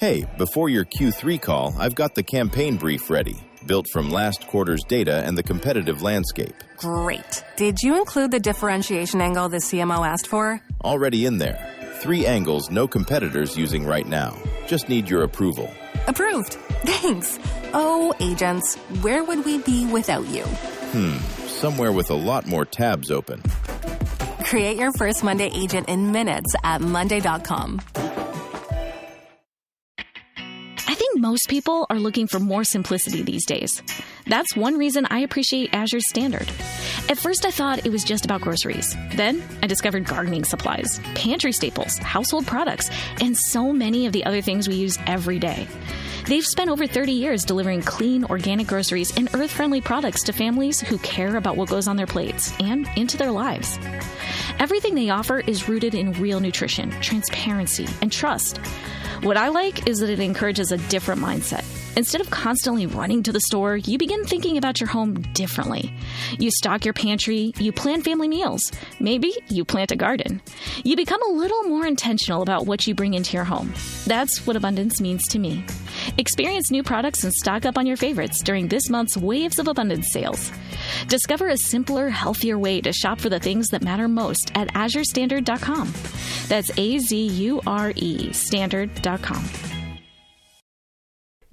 Hey, before your Q3 call, I've got the campaign brief ready, built from last quarter's data and the competitive landscape. Great. Did you include the differentiation angle the CMO asked for? Already in there. 3 angles no competitors using right now. Just need your approval. Approved. Thanks. Oh, agents, where would we be without you? Somewhere with a lot more tabs open. Create your first Monday agent in minutes at monday.com. I think most people are looking for more simplicity these days. That's one reason I appreciate Azure's Standard. At first, I thought it was just about groceries. Then, I discovered gardening supplies, pantry staples, household products, and so many of the other things we use every day. They've spent over 30 years delivering clean, organic groceries and earth-friendly products to families who care about what goes on their plates and into their lives. Everything they offer is rooted in real nutrition, transparency, and trust. What I like is that it encourages a different mindset. Instead of constantly running to the store, you begin thinking about your home differently. You stock your pantry, you plan family meals, maybe you plant a garden. You become a little more intentional about what you bring into your home. That's what abundance means to me. Experience new products and stock up on your favorites during this month's Waves of Abundance sales. Discover a simpler, healthier way to shop for the things that matter most at azurestandard.com. That's AZURE standard.com.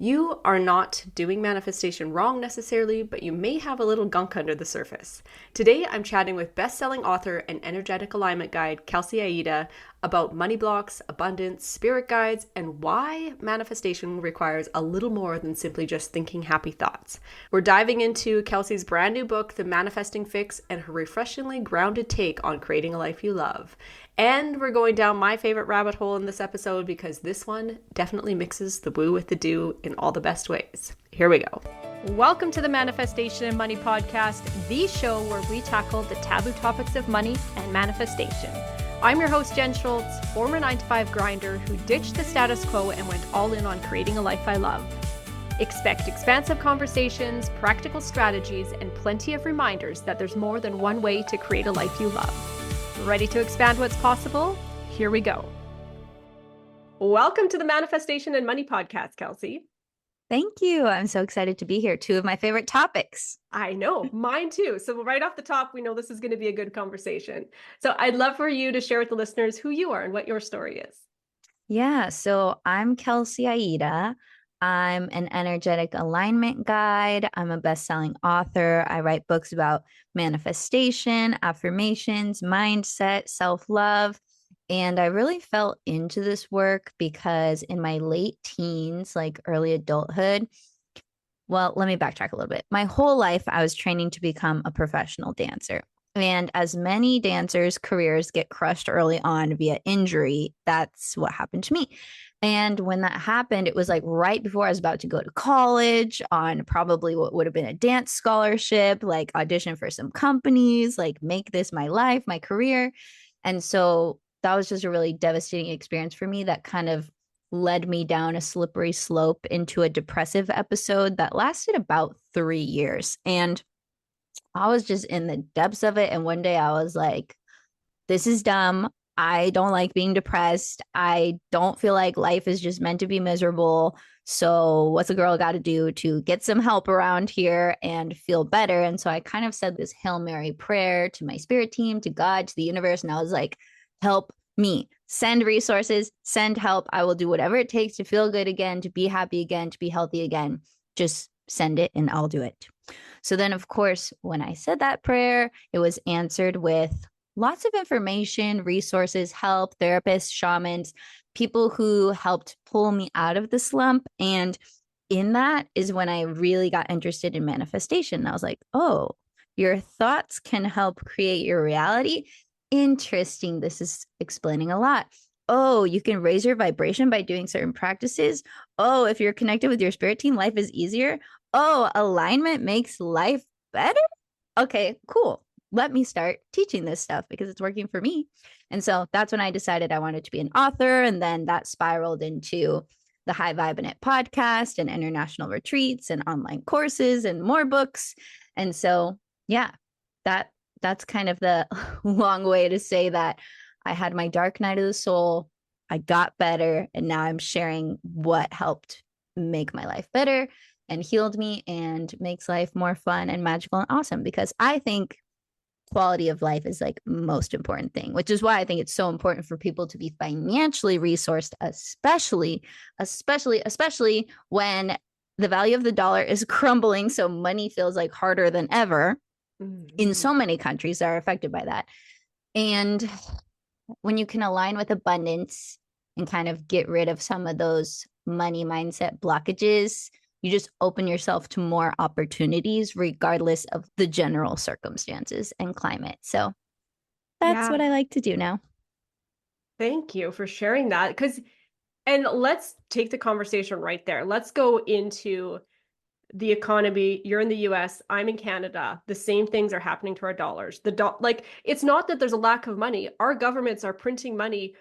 You are not doing manifestation wrong necessarily, but you may have a little gunk under the surface. Today, I'm chatting with best-selling author and energetic alignment guide, Kelsey Aida, about money blocks, abundance, spirit guides, and why manifestation requires a little more than simply just thinking happy thoughts. We're diving into Kelsey's brand new book, The Manifesting Fix, and her refreshingly grounded take on creating a life you love. And we're going down my favorite rabbit hole in this episode because this one definitely mixes the woo with the do in all the best ways. Here we go. Welcome to the Manifestation and Money Podcast, the show where we tackle the taboo topics of money and manifestation. I'm your host, Jen Schultz, former 9-to-5 grinder who ditched the status quo and went all in on creating a life I love. Expect expansive conversations, practical strategies, and plenty of reminders that there's more than one way to create a life you love. Ready to expand what's possible? Here we go. Welcome to the Manifestation and Money Podcast, Kelsey. Thank you. I'm so excited to be here. 2 of my favorite topics. I know, mine too. So right off the top, we know this is going to be a good conversation. So I'd love for you to share with the listeners who you are and what your story is. Yeah, so I'm Kelsey Aida. I'm an energetic alignment guide. I'm a best-selling author. I write books about manifestation, affirmations, mindset, self-love. And I really fell into this work because in my late teens, like early adulthood, well, let me backtrack a little bit. My whole life, I was training to become a professional dancer. And as many dancers' careers get crushed early on via injury, that's what happened to me. And when that happened, it was like right before I was about to go to college on probably what would have been a dance scholarship, like audition for some companies, like make this my life, my career. And so that was just a really devastating experience for me that kind of led me down a slippery slope into a depressive episode that lasted about 3 years. And I was just in the depths of it. And one day I was like, this is dumb. I don't like being depressed. I don't feel like life is just meant to be miserable. So what's a girl got to do to get some help around here and feel better? And so I kind of said this Hail Mary prayer to my spirit team, to God, to the universe. And I was like, help me, send resources, send help. I will do whatever it takes to feel good again, to be happy again, to be healthy again. Just send it and I'll do it. So then, of course, when I said that prayer, it was answered with lots of information, resources, help, therapists, shamans, people who helped pull me out of the slump. And in that is when I really got interested in manifestation. I was like, oh, your thoughts can help create your reality. Interesting. This is explaining a lot. Oh, you can raise your vibration by doing certain practices. Oh, if you're connected with your spirit team, life is easier. Oh, alignment makes life better. Okay, cool. Let me start teaching this stuff because it's working for me. And so that's when I decided I wanted to be an author. And then that spiraled into the High Vibe in It podcast and international retreats and online courses and more books. And so, yeah, that's kind of the long way to say that I had my dark night of the soul I got better, and now I'm sharing what helped make my life better and healed me and makes life more fun and magical and awesome, because I think quality of life is like most important thing, which is why I think it's so important for people to be financially resourced, especially when the value of the dollar is crumbling. So money feels like harder than ever in so many countries that are affected by that. And when you can align with abundance and kind of get rid of some of those money mindset blockages, you just open yourself to more opportunities regardless of the general circumstances and climate. So that's what I like to do now. Thank you for sharing that. And let's take the conversation right there. Let's go into the economy. You're in the US, I'm in Canada. The same things are happening to our dollars. It's not that there's a lack of money. Our governments are printing money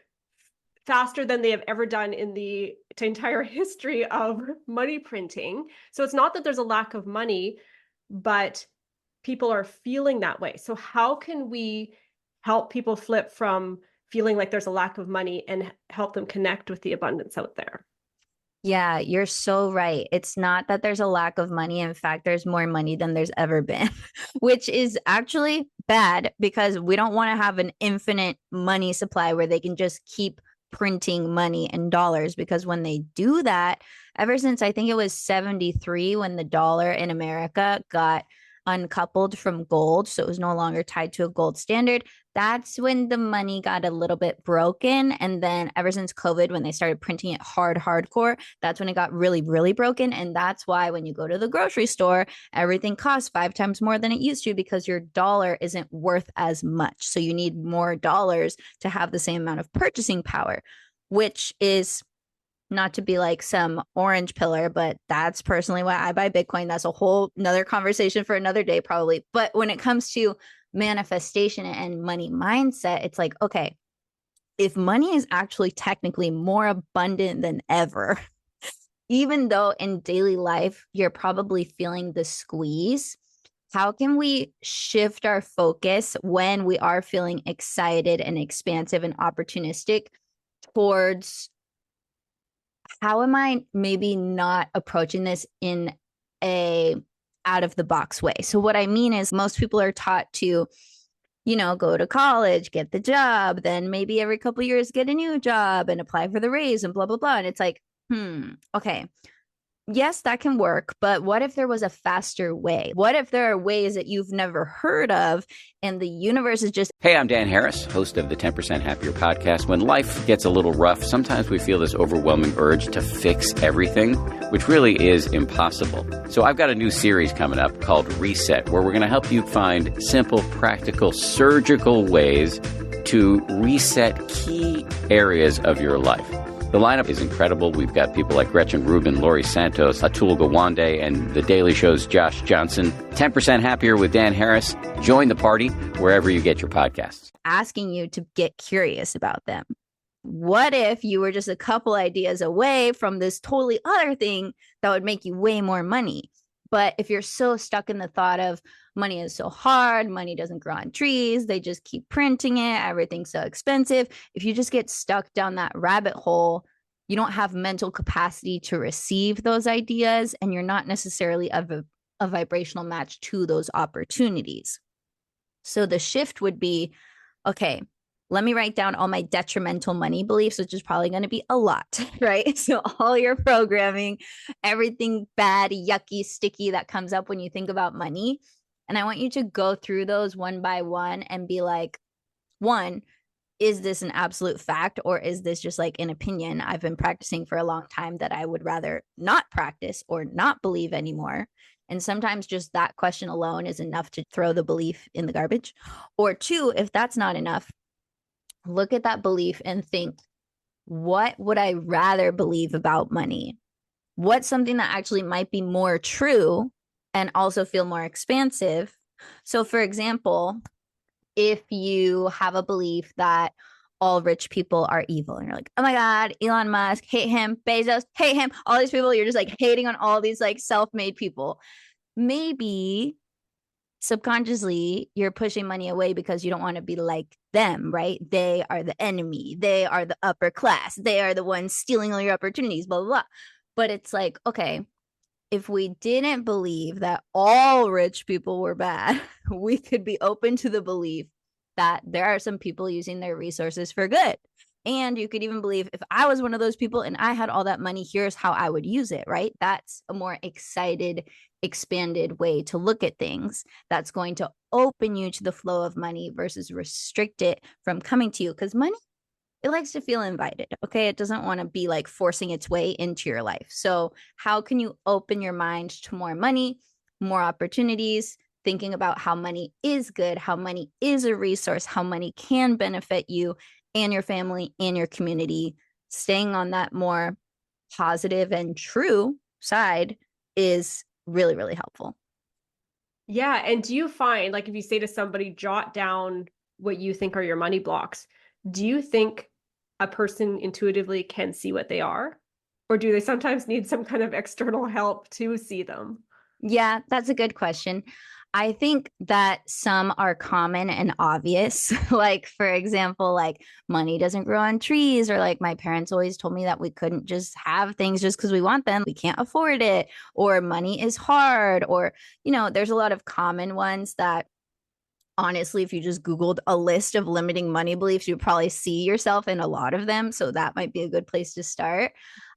faster than they have ever done in the entire history of money printing. So it's not that there's a lack of money, but people are feeling that way. So how can we help people flip from feeling like there's a lack of money and help them connect with the abundance out there? Yeah, you're so right. It's not that there's a lack of money. In fact, there's more money than there's ever been, which is actually bad because we don't want to have an infinite money supply where they can just keep printing money and dollars, because when they do that, ever since I think it was 73, when the dollar in America got uncoupled from gold, so it was no longer tied to a gold standard, that's when the money got a little bit broken. And then ever since COVID, when they started printing it hardcore, that's when it got really, really broken. And that's why when you go to the grocery store, everything costs 5 times more than it used to, because your dollar isn't worth as much. So you need more dollars to have the same amount of purchasing power, which is not to be like some orange pillar, but that's personally why I buy Bitcoin. That's a whole nother conversation for another day, probably. But when it comes to manifestation and money mindset, it's like, okay, if money is actually technically more abundant than ever, even though in daily life you're probably feeling the squeeze, how can we shift our focus when we are feeling excited and expansive and opportunistic towards, how am I maybe not approaching this in a out of the box way? So what I mean is, most people are taught to, go to college, get the job, then maybe every couple of years get a new job and apply for the raise and blah, blah, blah. And it's like, okay. Yes, that can work, but what if there was a faster way? What if there are ways that you've never heard of and the universe is just... Hey, I'm Dan Harris, host of the 10% Happier podcast. When life gets a little rough, sometimes we feel this overwhelming urge to fix everything, which really is impossible. So I've got a new series coming up called Reset, where we're going to help you find simple, practical, surgical ways to reset key areas of your life. The lineup is incredible. We've got people like Gretchen Rubin, Laurie Santos, Atul Gawande, and The Daily Show's Josh Johnson. 10% Happier with Dan Harris. Join the party wherever you get your podcasts. Asking you to get curious about them. What if you were just a couple ideas away from this totally other thing that would make you way more money? But if you're so stuck in the thought of money is so hard, money doesn't grow on trees, they just keep printing it, everything's so expensive. If you just get stuck down that rabbit hole, you don't have mental capacity to receive those ideas, and you're not necessarily a vibrational match to those opportunities. So the shift would be, okay, let me write down all my detrimental money beliefs, which is probably going to be a lot, right? So all your programming, everything bad, yucky, sticky that comes up when you think about money. And I want you to go through those one by one and be like, one, is this an absolute fact, or is this just like an opinion I've been practicing for a long time that I would rather not practice or not believe anymore? And sometimes just that question alone is enough to throw the belief in the garbage. Or two, if that's not enough, look at that belief and think, what would I rather believe about money? What's something that actually might be more true and also feel more expansive? So for example, if you have a belief that all rich people are evil and you're like, oh my God, Elon Musk, hate him, Bezos, hate him, all these people, you're just like hating on all these like self-made people. Maybe subconsciously you're pushing money away because you don't want to be like them, right? They are the enemy. They are the upper class. They are the ones stealing all your opportunities, blah, blah, blah. But it's like, okay, if we didn't believe that all rich people were bad, we could be open to the belief that there are some people using their resources for good. And you could even believe if I was one of those people and I had all that money, here's how I would use it, right? That's a more excited, expanded way to look at things. That's going to open you to the flow of money versus restrict it from coming to you. Because money, it likes to feel invited. Okay. It doesn't want to be like forcing its way into your life. So, how can you open your mind to more money, more opportunities, thinking about how money is good, how money is a resource, how money can benefit you and your family and your community? Staying on that more positive and true side is really, really helpful. Yeah. And do you find, like, if you say to somebody, jot down what you think are your money blocks, do you think a person intuitively can see what they are? Or do they sometimes need some kind of external help to see them? Yeah, that's a good question. I think that some are common and obvious. Like, for example, like money doesn't grow on trees, or like my parents always told me that we couldn't just have things just because we want them. We can't afford it, or money is hard, or, there's a lot of common ones that honestly, if you just Googled a list of limiting money beliefs, you'd probably see yourself in a lot of them. So that might be a good place to start.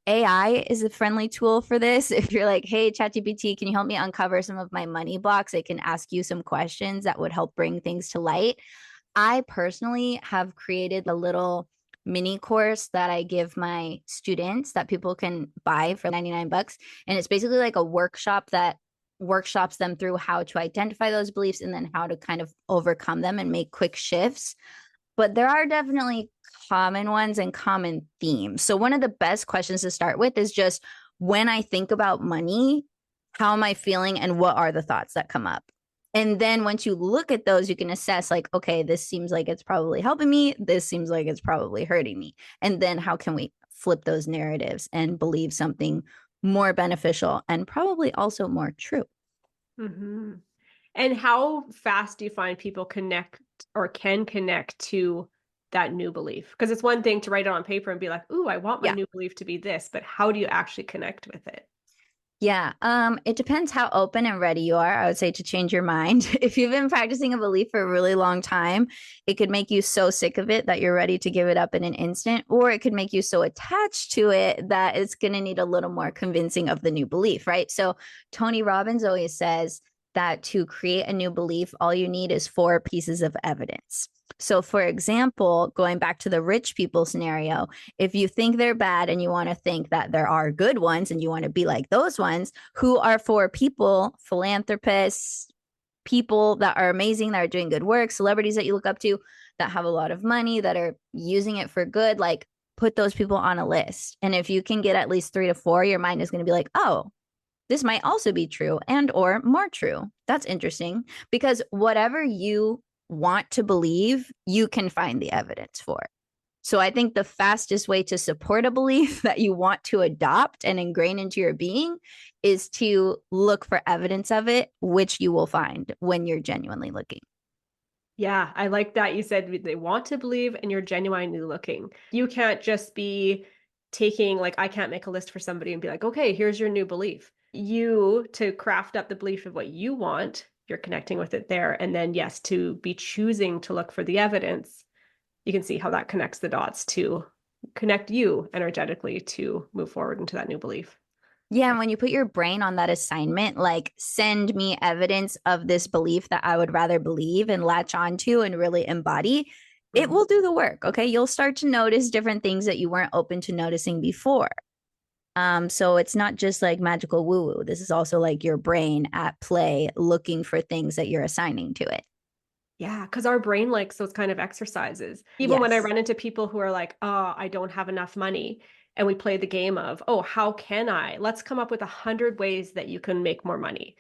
AI is a friendly tool for this. If you're like, hey, ChatGPT, can you help me uncover some of my money blocks? It can ask you some questions that would help bring things to light. I personally have created a little mini course that I give my students that people can buy for 99 bucks. And it's basically like a workshop that workshops them through how to identify those beliefs and then how to kind of overcome them and make quick shifts. But there are definitely common ones and common themes. So one of the best questions to start with is just, when I think about money, how am I feeling and what are the thoughts that come up? And then once you look at those, you can assess like, okay, this seems like it's probably helping me. This seems like it's probably hurting me. And then how can we flip those narratives and believe something more beneficial and probably also more true? Mm-hmm. And how fast do you find people connect or can connect to that new belief? Because it's one thing to write it on paper and be like, ooh, I want my Yeah. new belief to be this, but how do you actually connect with it? Yeah, it depends how open and ready you are, I would say, to change your mind. If you've been practicing a belief for a really long time, it could make you so sick of it that you're ready to give it up in an instant, or it could make you so attached to it that it's going to need a little more convincing of the new belief, right? So Tony Robbins always says that to create a new belief, all you need is 4 pieces of evidence. So, for example, going back to the rich people scenario, if you think they're bad and you want to think that there are good ones and you want to be like those ones, who are 4 people, philanthropists, people that are amazing, that are doing good work, celebrities that you look up to, that have a lot of money, that are using it for good, like put those people on a list. And if you can get at least 3 to 4, your mind is going to be like, oh, this might also be true and or more true. That's interesting, because whatever you want to believe, you can find the evidence for it. So I think the fastest way to support a belief that you want to adopt and ingrain into your being is to look for evidence of it, which you will find when you're genuinely looking. Yeah, I like that you said they want to believe and you're genuinely looking. You can't just be taking, like, I can't make a list for somebody and be like, okay, here's your new belief. You, to craft up the belief of what you want, you're connecting with it there. And then, yes, to be choosing to look for the evidence, you can see how that connects the dots to connect you energetically to move forward into that new belief. Yeah, and when you put your brain on that assignment, like send me evidence of this belief that I would rather believe and latch onto and really embody, it will do the work. Okay. You'll start to notice different things that you weren't open to noticing before. So it's not just like magical woo-woo. This is also like your brain at play looking for things that you're assigning to it. Yeah, because our brain likes those kind of exercises. Even when I Yes. run into people who are like, oh, I don't have enough money. And we play the game of, oh, how can I? Let's come up with 100 ways that you can make more money.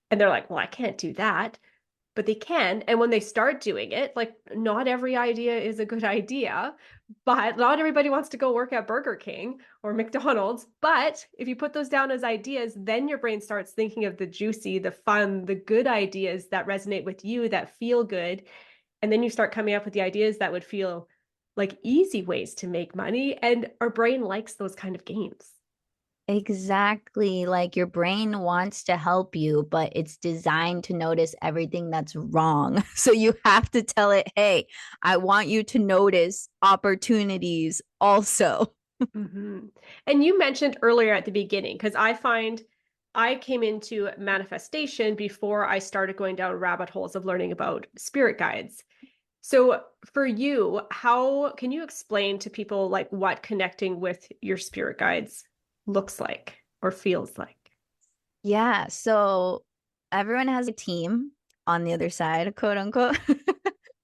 And they're like, well, I can't do that. But they can. And when they start doing it, like, not every idea is a good idea, but not everybody wants to go work at Burger King or McDonald's. But if you put those down as ideas, then your brain starts thinking of the juicy, the fun, the good ideas that resonate with you, that feel good. And then you start coming up with the ideas that would feel like easy ways to make money. And our brain likes those kind of games. Exactly. Like your brain wants to help you, but it's designed to notice everything that's wrong. So you have to tell it, hey, I want you to notice opportunities also. Mm-hmm. And you mentioned earlier at the beginning, because I find I came into manifestation before I started going down rabbit holes of learning about spirit guides. So for you, how can you explain to people like what connecting with your spirit guides looks like or feels like? Yeah. So everyone has a team on the other side, quote unquote,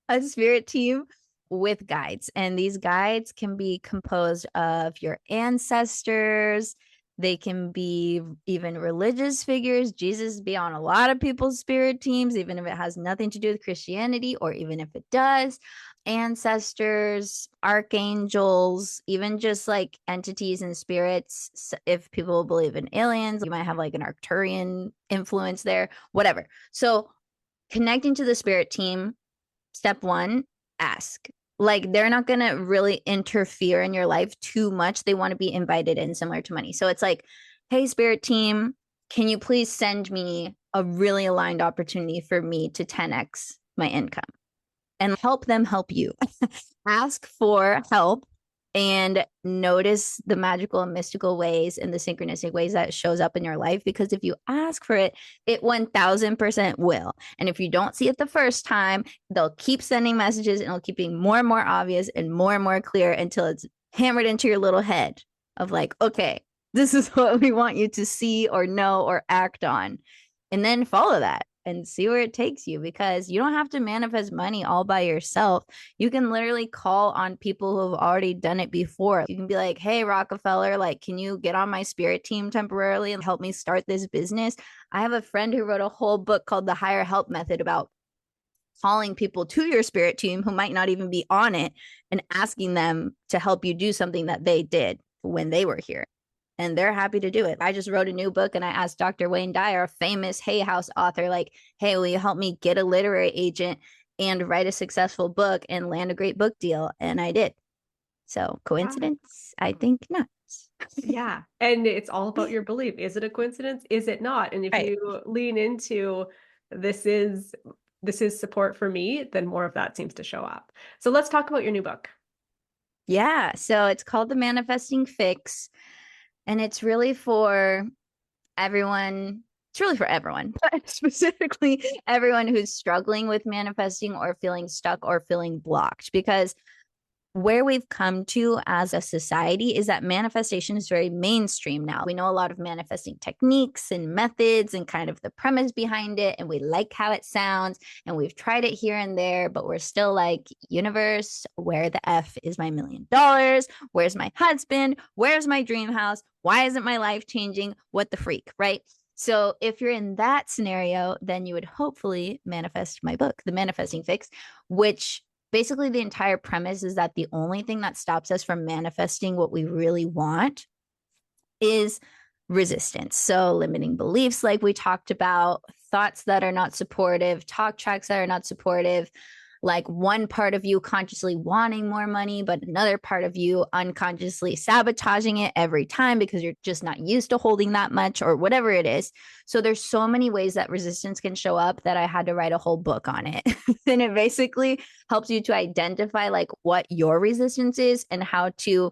a spirit team with guides. And these guides can be composed of your ancestors. They can be even religious figures. Jesus be on a lot of people's spirit teams, even if it has nothing to do with Christianity, or even if it does. Ancestors, archangels, even just like entities and spirits. If people believe in aliens, you might have like an Arcturian influence there, whatever. So connecting to the spirit team, step one, ask. Like they're not going to really interfere in your life too much. They want to be invited in, similar to money. So it's like, hey, spirit team, can you please send me a really aligned opportunity for me to 10x my income? And help them help you. Ask for help and notice the magical and mystical ways and the synchronistic ways that it shows up in your life. Because if you ask for it, it 1000% will. And if you don't see it the first time, they'll keep sending messages and it'll keep being more and more obvious and more clear until it's hammered into your little head of like, okay, this is what we want you to see or know or act on. And then follow that and see where it takes you, because you don't have to manifest money all by yourself. You can literally call on people who have already done it before. You can be like, hey, Rockefeller, like, can you get on my spirit team temporarily and help me start this business? I have a friend who wrote a whole book called The Higher Help Method about calling people to your spirit team who might not even be on it and asking them to help you do something that they did when they were here. And they're happy to do it. I just wrote a new book and I asked Dr. Wayne Dyer, a famous Hay House author, like, hey, will you help me get a literary agent and write a successful book and land a great book deal? And I did. So coincidence? I think not. Yeah. And it's all about your belief. Is it a coincidence? Is it not? And if you lean into this is support for me, then more of that seems to show up. So let's talk about your new book. Yeah. So it's called The Manifesting Fix. And it's really for everyone. It's really for everyone, but specifically everyone who's struggling with manifesting or feeling stuck or feeling blocked. Because where we've come to as a society is that manifestation is very mainstream now. We know a lot of manifesting techniques and methods and kind of the premise behind it, and we like how it sounds, and we've tried it here and there, but we're still like, universe, where the F is my $1 million? Where's my husband? Where's my dream house? Why isn't my life changing? What the freak, right? So if you're in that scenario, then you would hopefully manifest my book, The Manifesting Fix, which basically the entire premise is that the only thing that stops us from manifesting what we really want is resistance. So limiting beliefs, like we talked about, thoughts that are not supportive, talk tracks that are not supportive, like one part of you consciously wanting more money, but another part of you unconsciously sabotaging it every time because you're just not used to holding that much or whatever it is. So there's so many ways that resistance can show up that I had to write a whole book on it. And it basically helps you to identify like what your resistance is and how to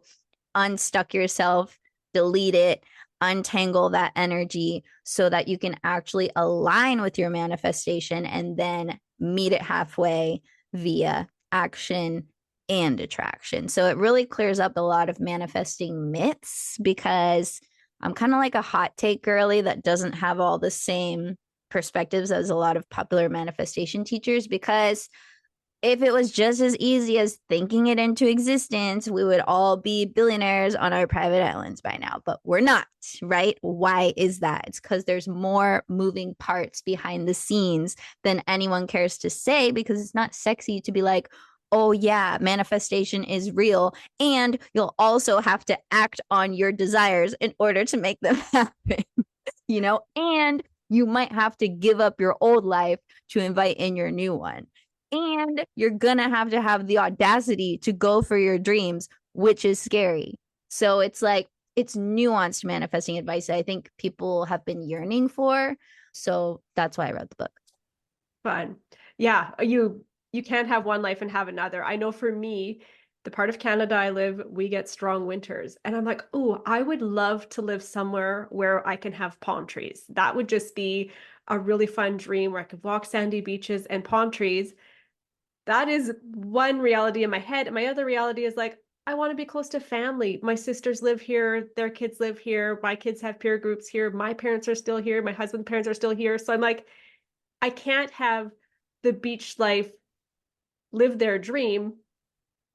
unstuck yourself, delete it, untangle that energy so that you can actually align with your manifestation and then meet it halfway via action and attraction. So it really clears up a lot of manifesting myths, because I'm kind of like a hot take girly that doesn't have all the same perspectives as a lot of popular manifestation teachers, because if it was just as easy as thinking it into existence, we would all be billionaires on our private islands by now, but we're not, right? Why is that? It's because there's more moving parts behind the scenes than anyone cares to say, because it's not sexy to be like, oh yeah, manifestation is real. And you'll also have to act on your desires in order to make them happen, and you might have to give up your old life to invite in your new one. And you're going to have the audacity to go for your dreams, which is scary. So it's like, it's nuanced manifesting advice that I think people have been yearning for. So that's why I wrote the book. Fun. Yeah, you can't have one life and have another. I know for me, the part of Canada I live, we get strong winters. And I'm like, oh, I would love to live somewhere where I can have palm trees. That would just be a really fun dream where I could walk sandy beaches and palm trees. That is one reality in my head. And my other reality is like, I want to be close to family. My sisters live here, their kids live here, my kids have peer groups here, my parents are still here, my husband's parents are still here. So I'm like, I can't have the beach life live their dream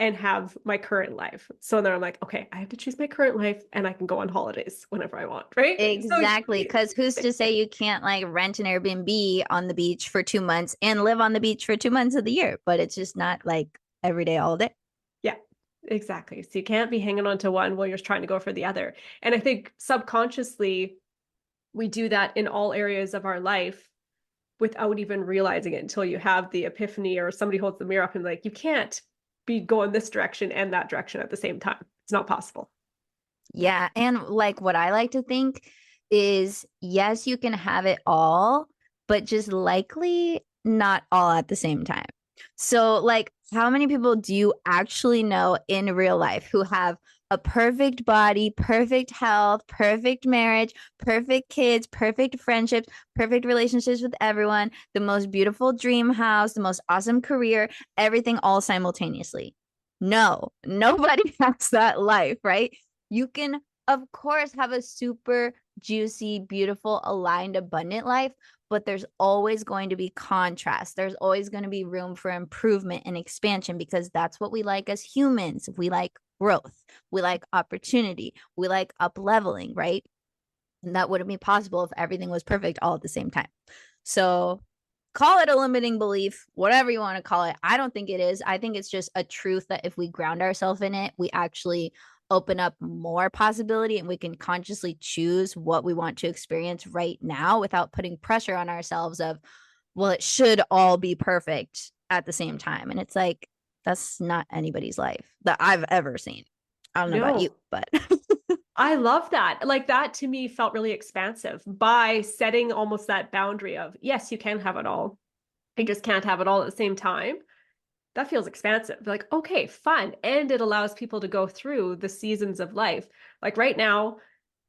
and have my current life. So then I'm like, okay, I have to choose my current life and I can go on holidays whenever I want, right? Exactly. Because who's to say you can't like rent an Airbnb on the beach for 2 months and live on the beach for 2 months of the year, but it's just not like every day, all day. Yeah, exactly. So you can't be hanging on to one while you're trying to go for the other. And I think subconsciously we do that in all areas of our life without even realizing it until you have the epiphany or somebody holds the mirror up and like, you can't be going this direction and that direction at the same time. It's not possible. Yeah. And like what I like to think is, yes, you can have it all, but just likely not all at the same time. So like, how many people do you actually know in real life who have a perfect body, perfect health, perfect marriage, perfect kids, perfect friendships, perfect relationships with everyone, the most beautiful dream house, the most awesome career, everything all simultaneously? No, nobody has that life, right? You can, of course, have a super juicy, beautiful, aligned, abundant life, but there's always going to be contrast. There's always going to be room for improvement and expansion because that's what we like as humans. We like growth. We like opportunity. We like up leveling, right? And that wouldn't be possible if everything was perfect all at the same time. So call it a limiting belief, whatever you want to call it. I don't think it is. I think it's just a truth that if we ground ourselves in it, we actually open up more possibility and we can consciously choose what we want to experience right now without putting pressure on ourselves of, well, it should all be perfect at the same time. And it's like, that's not anybody's life that I've ever seen. I don't know about you, but I love that. Like that to me felt really expansive by setting almost that boundary of, yes, you can have it all. You just can't have it all at the same time. That feels expansive. Like, okay, fun. And it allows people to go through the seasons of life. Like right now,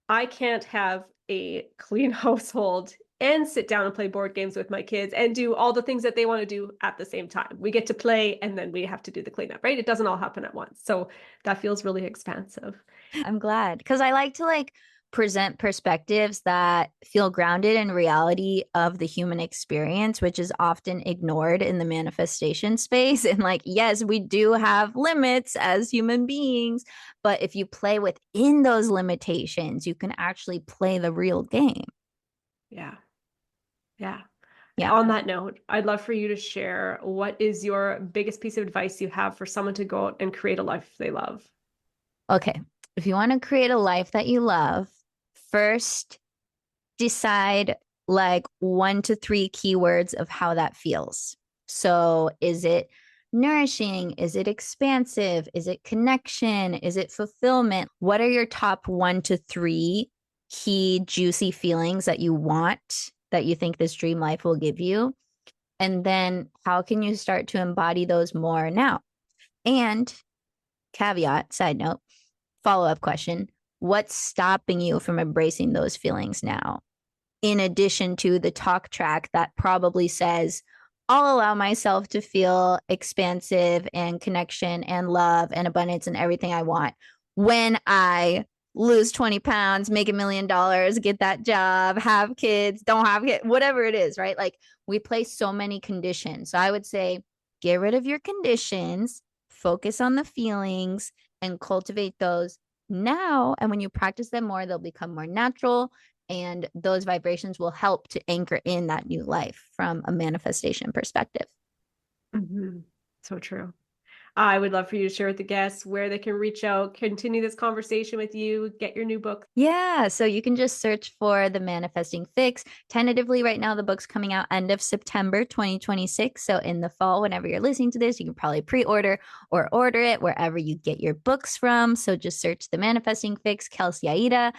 I can't have a clean household and sit down and play board games with my kids and do all the things that they want to do at the same time. We get to play and then we have to do the cleanup, right? It doesn't all happen at once. So that feels really expansive. I'm glad because I like to like present perspectives that feel grounded in reality of the human experience, which is often ignored in the manifestation space. And like, yes, we do have limits as human beings, but if you play within those limitations, you can actually play the real game. Yeah. Yeah. Yeah. On that note, I'd love for you to share what is your biggest piece of advice you have for someone to go out and create a life they love? Okay. If you want to create a life that you love, first decide like 1 to 3 keywords of how that feels. So is it nourishing? Is it expansive? Is it connection? Is it fulfillment? What are your top 1 to 3 key juicy feelings that you want, that you think this dream life will give you? And then how can you start to embody those more now? And caveat, side note, follow-up question, what's stopping you from embracing those feelings now? In addition to the talk track that probably says, I'll allow myself to feel expansive and connection and love and abundance and everything I want when I lose 20 pounds, make $1 million, get that job, have kids, don't have kids, whatever it is, right? Like we place so many conditions. So I would say, get rid of your conditions, focus on the feelings and cultivate those now. And when you practice them more, they'll become more natural. And those vibrations will help to anchor in that new life from a manifestation perspective. Mm-hmm. So true. I would love for you to share with the guests where they can reach out, continue this conversation with you, get your new book. Yeah, so you can just search for The Manifesting Fix. Tentatively, right now, the book's coming out end of September 2026. So in the fall, whenever you're listening to this, you can probably pre-order or order it wherever you get your books from. So just search The Manifesting Fix, Kelsey Aida.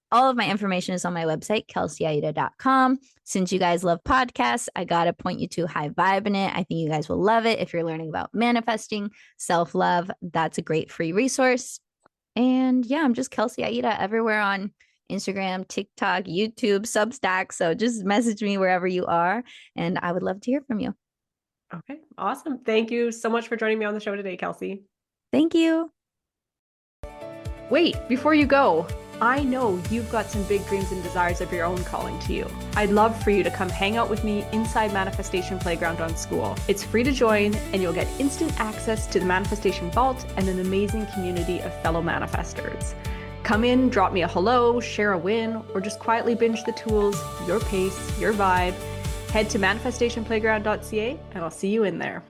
All of my information is on my website, kelseyaida.com. Since you guys love podcasts, I got to point you to High Vibe in it. I think you guys will love it. If you're learning about manifesting, self-love, that's a great free resource. And yeah, I'm just Kelsey Aida everywhere on Instagram, TikTok, YouTube, Substack. So just message me wherever you are, and I would love to hear from you. Okay, awesome. Thank you so much for joining me on the show today, Kelsey. Thank you. Wait, before you go, I know you've got some big dreams and desires of your own calling to you. I'd love for you to come hang out with me inside Manifestation Playground on School. It's free to join, and you'll get instant access to the Manifestation Vault and an amazing community of fellow manifestors. Come in, drop me a hello, share a win, or just quietly binge the tools, your pace, your vibe. Head to manifestationplayground.ca, and I'll see you in there.